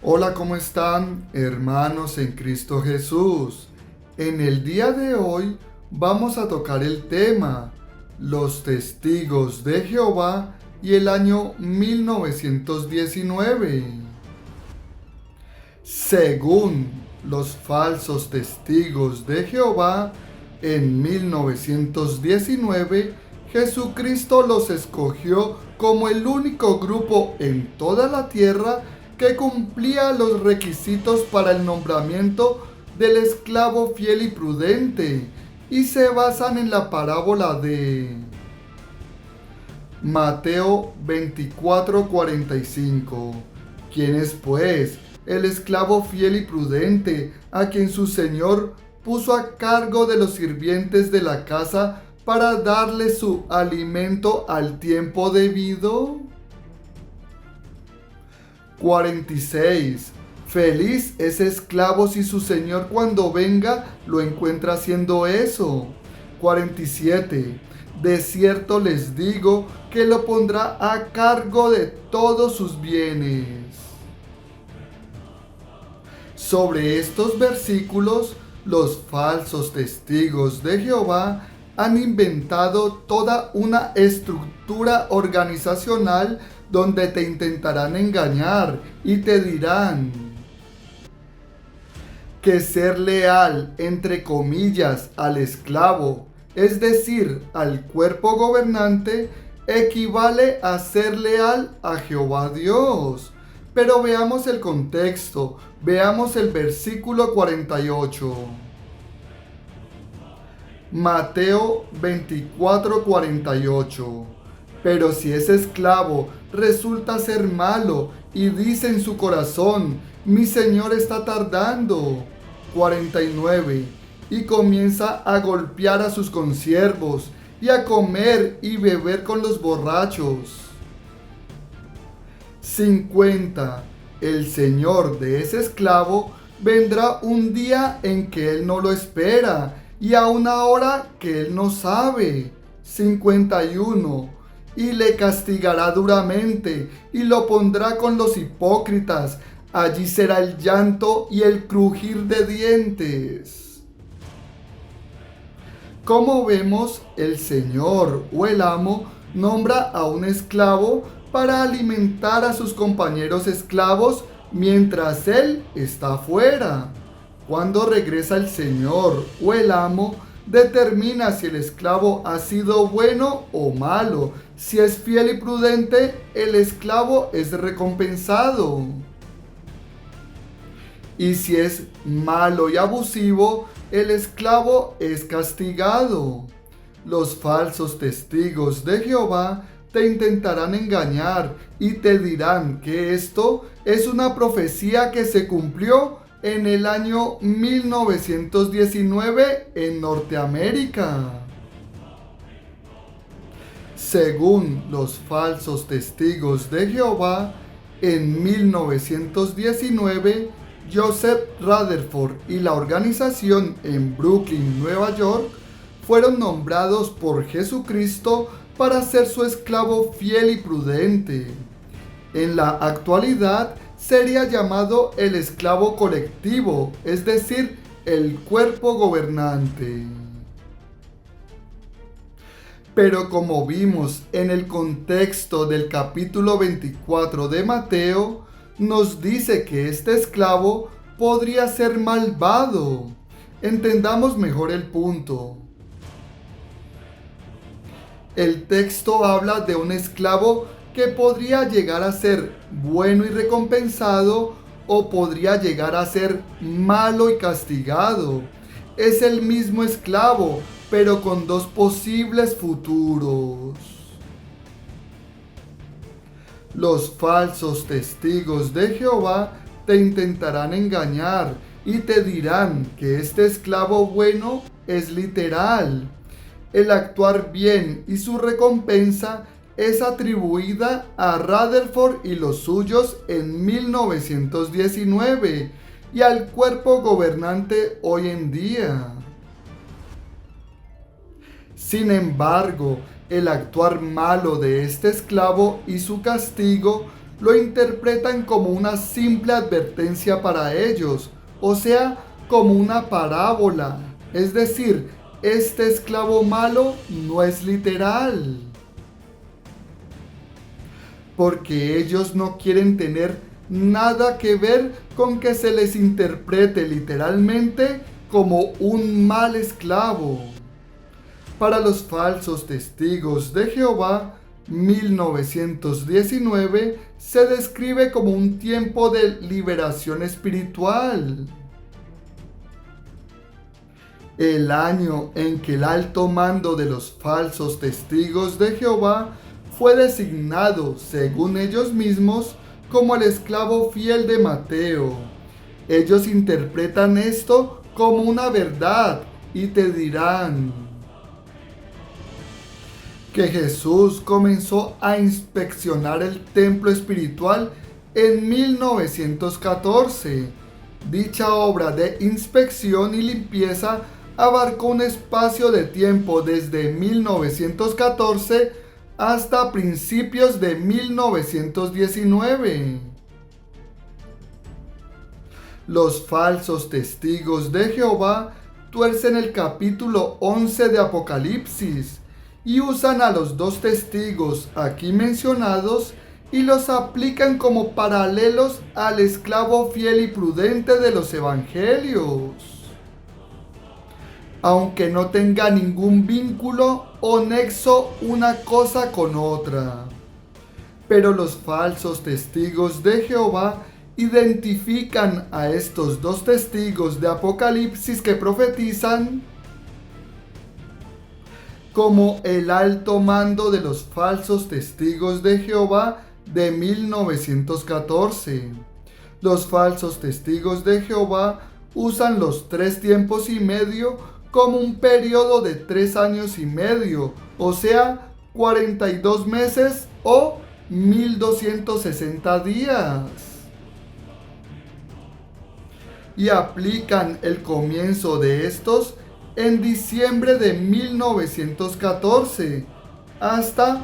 Hola, ¿cómo están, hermanos en Cristo Jesús? En el día de hoy vamos a tocar el tema Los Testigos de Jehová y el año 1919. Según los falsos testigos de Jehová, en 1919 Jesucristo los escogió como el único grupo en toda la tierra que cumplía los requisitos para el nombramiento del esclavo fiel y prudente, y se basan en la parábola de Mateo 24:45. ¿Quién es pues el esclavo fiel y prudente a quien su señor puso a cargo de los sirvientes de la casa para darle su alimento al tiempo debido? 46. Feliz ese esclavo si su señor cuando venga lo encuentra haciendo eso. 47. De cierto les digo que lo pondrá a cargo de todos sus bienes. Sobre estos versículos, los falsos testigos de Jehová han inventado toda una estructura organizacional donde te intentarán engañar y te dirán que ser leal, entre comillas, al esclavo, es decir, al cuerpo gobernante, equivale a ser leal a Jehová Dios. Pero veamos el contexto, veamos el versículo 48. Mateo 24:48. Pero si ese esclavo resulta ser malo y dice en su corazón, mi señor está tardando. 49. Y comienza a golpear a sus consiervos y a comer y beber con los borrachos. 50. El señor de ese esclavo vendrá un día en que él no lo espera y a una hora que él no sabe. 51. Y le castigará duramente y lo pondrá con los hipócritas. Allí será el llanto y el crujir de dientes. Como vemos, el señor o el amo nombra a un esclavo para alimentar a sus compañeros esclavos mientras él está fuera. Cuando regresa el señor o el amo, determina si el esclavo ha sido bueno o malo. Si es fiel y prudente, el esclavo es recompensado. Y si es malo y abusivo, el esclavo es castigado. Los falsos testigos de Jehová te intentarán engañar y te dirán que esto es una profecía que se cumplió en el año 1919 en Norteamérica. Según los falsos testigos de Jehová, en 1919, Joseph Rutherford y la organización en Brooklyn, Nueva York, fueron nombrados por Jesucristo para ser su esclavo fiel y prudente. En la actualidad sería llamado el esclavo colectivo, es decir, el cuerpo gobernante. Pero como vimos en el contexto del capítulo 24 de Mateo, nos dice que este esclavo podría ser malvado. Entendamos mejor el punto. El texto habla de un esclavo que podría llegar a ser bueno y recompensado o podría llegar a ser malo y castigado. Es el mismo esclavo, pero con dos posibles futuros. Los falsos testigos de Jehová te intentarán engañar y te dirán que este esclavo bueno es literal. El actuar bien y su recompensa es atribuida a Rutherford y los suyos en 1919 y al cuerpo gobernante hoy en día. Sin embargo, el actuar malo de este esclavo y su castigo lo interpretan como una simple advertencia para ellos, o sea, como una parábola. Es decir, este esclavo malo no es literal, porque ellos no quieren tener nada que ver con que se les interprete literalmente como un mal esclavo. Para los falsos testigos de Jehová, 1919 se describe como un tiempo de liberación espiritual. El año en que el alto mando de los falsos testigos de Jehová fue designado, según ellos mismos, como el esclavo fiel de Mateo. Ellos interpretan esto como una verdad y te dirán que Jesús comenzó a inspeccionar el templo espiritual en 1914. Dicha obra de inspección y limpieza abarcó un espacio de tiempo desde 1914 hasta principios de 1919. Los falsos testigos de Jehová tuercen el capítulo 11 de Apocalipsis y usan a los dos testigos aquí mencionados y los aplican como paralelos al esclavo fiel y prudente de los evangelios, aunque no tenga ningún vínculo o nexo una cosa con otra. Pero los falsos testigos de Jehová identifican a estos dos testigos de Apocalipsis que profetizan como el alto mando de los falsos testigos de Jehová de 1914. Los falsos testigos de Jehová usan los 3 tiempos y medio como un periodo de 3 años y medio, o sea, 42 meses o 1260 días. Y aplican el comienzo de estos en diciembre de 1914 hasta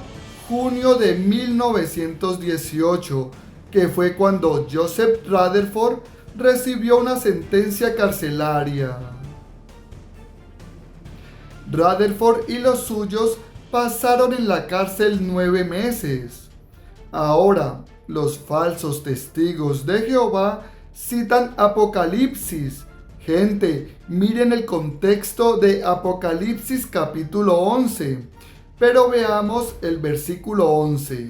junio de 1918, que fue cuando Joseph Rutherford recibió una sentencia carcelaria. Rutherford y los suyos pasaron en la cárcel 9 meses. Ahora, los falsos testigos de Jehová citan Apocalipsis. Gente, miren el contexto de Apocalipsis capítulo 11, pero veamos el versículo 11.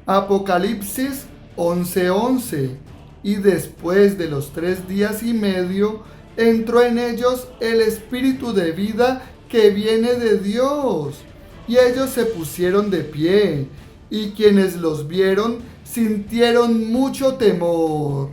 Apocalipsis 11:11. Y después de los 3 días y medio, entró en ellos el espíritu de vida que viene de Dios, y ellos se pusieron de pie, y quienes los vieron sintieron mucho temor.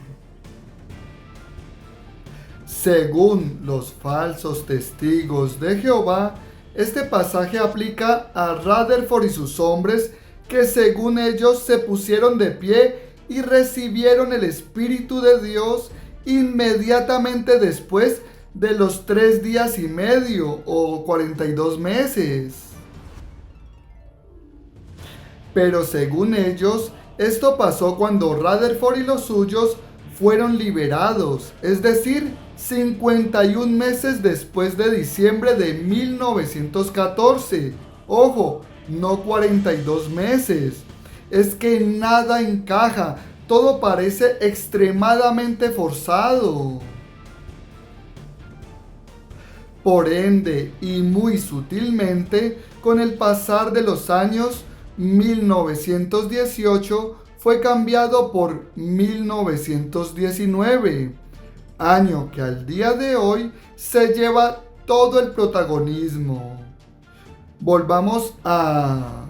Según los falsos testigos de Jehová, este pasaje aplica a Rutherford y sus hombres que según ellos se pusieron de pie y recibieron el Espíritu de Dios inmediatamente después de los 3 días y medio o 42 meses. Pero según ellos, esto pasó cuando Rutherford y los suyos fueron liberados, es decir, 51 meses después de diciembre de 1914. Ojo, no 42 meses. Es que nada encaja, todo parece extremadamente forzado. Por ende, y muy sutilmente, con el pasar de los años, 1918 fue cambiado por 1919, año que al día de hoy se lleva todo el protagonismo. Volvamos a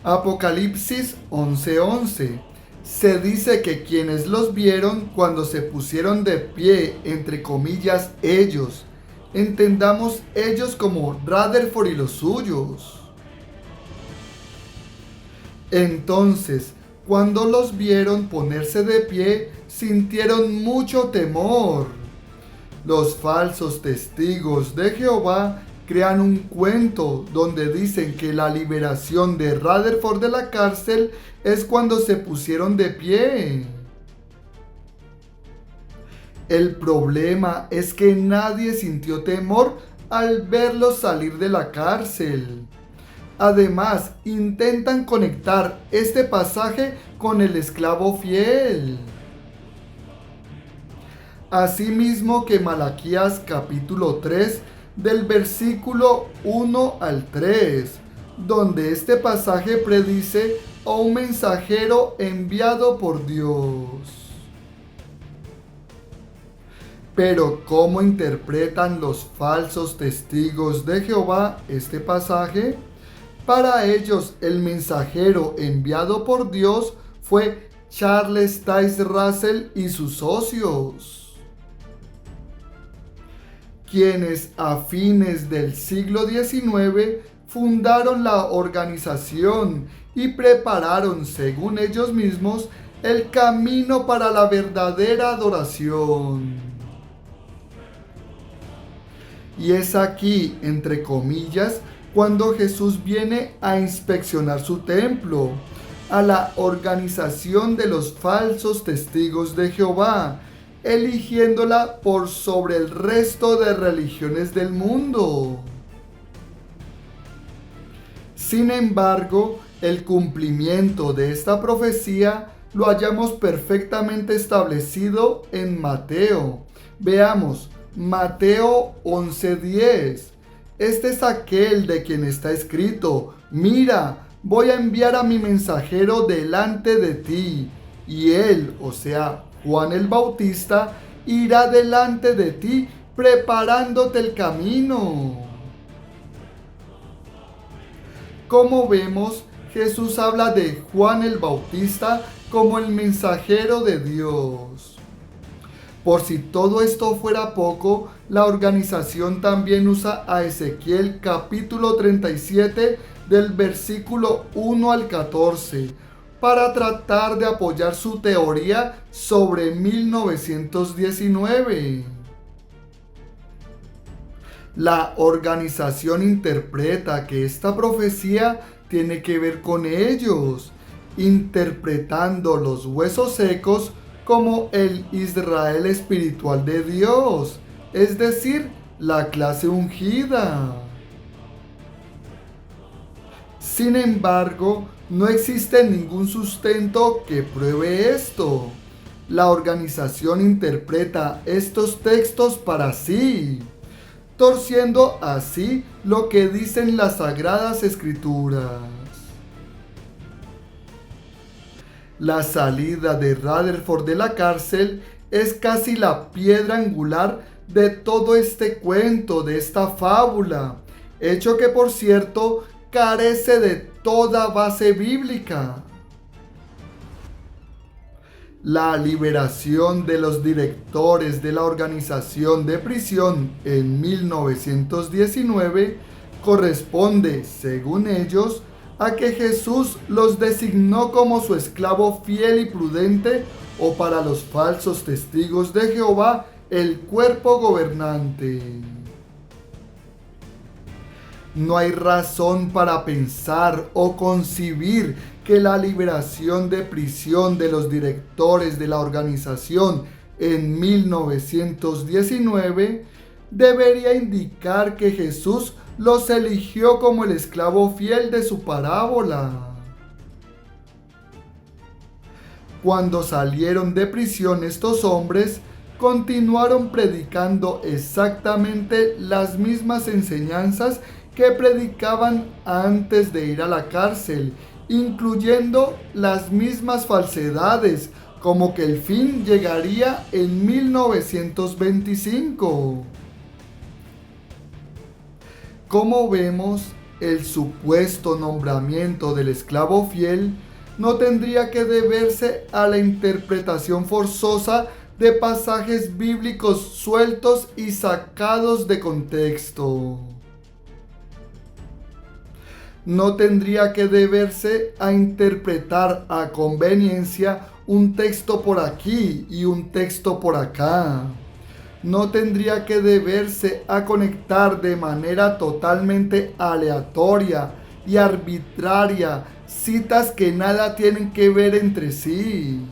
Apocalipsis 11:11. Se dice que quienes los vieron cuando se pusieron de pie, entre comillas, ellos, entendamos ellos como Rutherford y los suyos. Entonces, cuando los vieron ponerse de pie, sintieron mucho temor. Los falsos testigos de Jehová crean un cuento donde dicen que la liberación de Rutherford de la cárcel es cuando se pusieron de pie. El problema es que nadie sintió temor al verlos salir de la cárcel. Además, intentan conectar este pasaje con el esclavo fiel. Asimismo que Malaquías capítulo 3 del versículo 1 al 3, donde este pasaje predice a un mensajero enviado por Dios. Pero ¿cómo interpretan los falsos testigos de Jehová este pasaje? Para ellos, el mensajero enviado por Dios fue Charles Taze Russell y sus socios, quienes a fines del siglo XIX fundaron la organización y prepararon, según ellos mismos, el camino para la verdadera adoración. Y es aquí, entre comillas, cuando Jesús viene a inspeccionar su templo, a la organización de los falsos testigos de Jehová, eligiéndola por sobre el resto de religiones del mundo. Sin embargo, el cumplimiento de esta profecía lo hallamos perfectamente establecido en Mateo. Veamos, Mateo 11:10. Este es aquel de quien está escrito: mira, voy a enviar a mi mensajero delante de ti, y él, o sea, Juan el Bautista, irá delante de ti preparándote el camino. Como vemos, Jesús habla de Juan el Bautista como el mensajero de Dios. Por si todo esto fuera poco, la organización también usa a Ezequiel capítulo 37 del versículo 1 al 14 para tratar de apoyar su teoría sobre 1919. La organización interpreta que esta profecía tiene que ver con ellos, interpretando los huesos secos como el Israel espiritual de Dios, es decir, la clase ungida. Sin embargo, no existe ningún sustento que pruebe esto. La organización interpreta estos textos para sí, torciendo así lo que dicen las Sagradas Escrituras. La salida de Rutherford de la cárcel es casi la piedra angular de todo este cuento, de esta fábula, hecho que, por cierto, carece de toda base bíblica. La liberación de los directores de la organización de prisión en 1919 corresponde, según ellos, a que Jesús los designó como su esclavo fiel y prudente, o para los falsos testigos de Jehová, el cuerpo gobernante. No hay razón para pensar o concebir que la liberación de prisión de los directores de la organización en 1919 debería indicar que Jesús los eligió como el esclavo fiel de su parábola. Cuando salieron de prisión estos hombres, continuaron predicando exactamente las mismas enseñanzas que predicaban antes de ir a la cárcel, incluyendo las mismas falsedades, como que el fin llegaría en 1925. Como vemos, el supuesto nombramiento del esclavo fiel no tendría que deberse a la interpretación forzosa de pasajes bíblicos sueltos y sacados de contexto. No tendría que deberse a interpretar a conveniencia un texto por aquí y un texto por acá. no tendría que deberse a conectar de manera totalmente aleatoria y arbitraria citas que nada tienen que ver entre sí.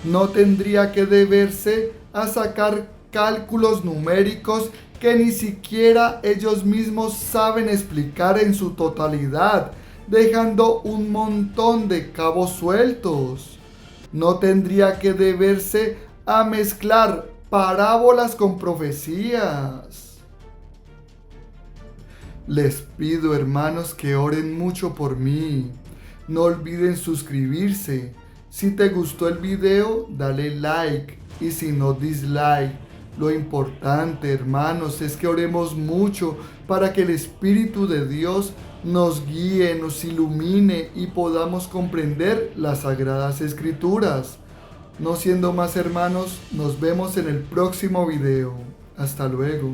No tendría que deberse a sacar cálculos numéricos que ni siquiera ellos mismos saben explicar en su totalidad, dejando un montón de cabos sueltos. No tendría que deberse a mezclar parábolas con profecías. Les pido, hermanos, que oren mucho por mí. No olviden suscribirse. Si te gustó el video, dale like y si no, dislike. Lo importante, hermanos, es que oremos mucho para que el Espíritu de Dios nos guíe, nos ilumine y podamos comprender las Sagradas Escrituras. No siendo más, hermanos, nos vemos en el próximo video. Hasta luego.